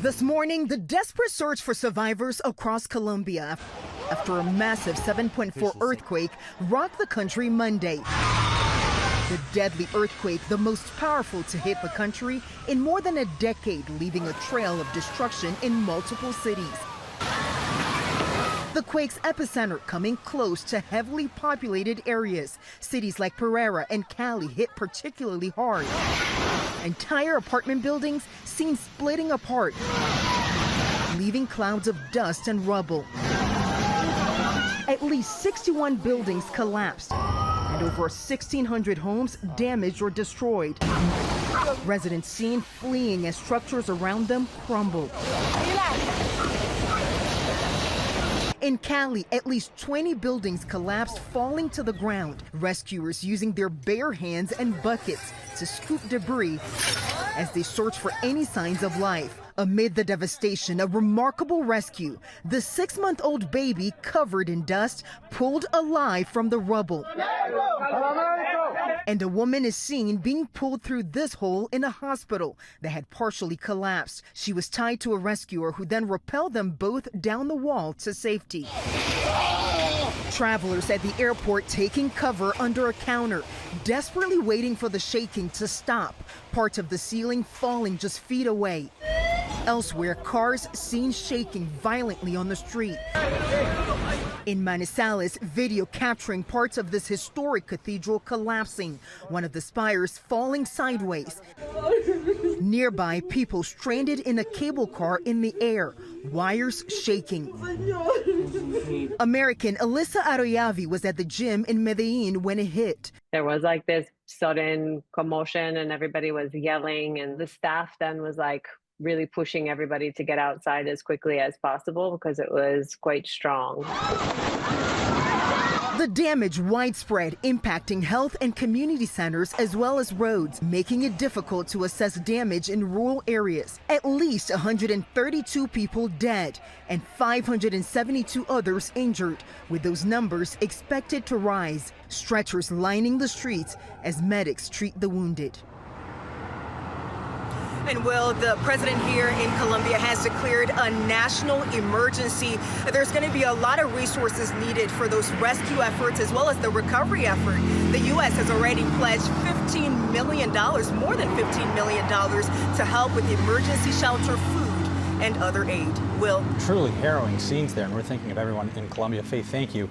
This morning, the desperate search for survivors across Colombia after a massive 7.4 earthquake rocked the country Monday. The deadly earthquake, the most powerful to hit the country in more than a decade, leaving a trail of destruction in multiple cities. The quake's epicenter coming close to heavily populated areas. Cities like Pereira and Cali hit particularly hard. Entire apartment buildings seen splitting apart, leaving clouds of dust and rubble. At least 61 buildings collapsed and over 1,600 homes damaged or destroyed. Residents seen fleeing as structures around them crumbled. In Cali, at least 20 buildings collapsed, falling to the ground. Rescuers using their bare hands and buckets to scoop debris as they search for any signs of life. Amid the devastation, a remarkable rescue. The 6-month-old baby, covered in dust, pulled alive from the rubble. And a woman is seen being pulled through this hole in a hospital that had partially collapsed. She was tied to a rescuer who then rappelled them both down the wall to safety. Travelers at the airport taking cover under a counter, desperately waiting for the shaking to stop. Parts of the ceiling falling just feet away. Elsewhere, cars seen shaking violently on the street. In Manizales, video capturing parts of this historic cathedral collapsing, one of the spires falling sideways. Nearby, people stranded in a cable car in the air, wires shaking. American Alyssa Arroyavi was at the gym in Medellin when it hit. There was like this sudden commotion and everybody was yelling, and the staff then was like really pushing everybody to get outside as quickly as possible because it was quite strong. The damage widespread, impacting health and community centers as well as roads, making it difficult to assess damage in rural areas. At least 132 people dead and 572 others injured, with those numbers expected to rise. Stretchers lining the streets as medics treat the wounded. And Will, the president here in Colombia has declared a national emergency. There's going to be a lot of resources needed for those rescue efforts as well as the recovery effort. The U.S. has already pledged $15 million, more than $15 million, to help with emergency shelter, food, and other aid. Will? Truly harrowing scenes there, and we're thinking of everyone in Colombia. Faith, thank you.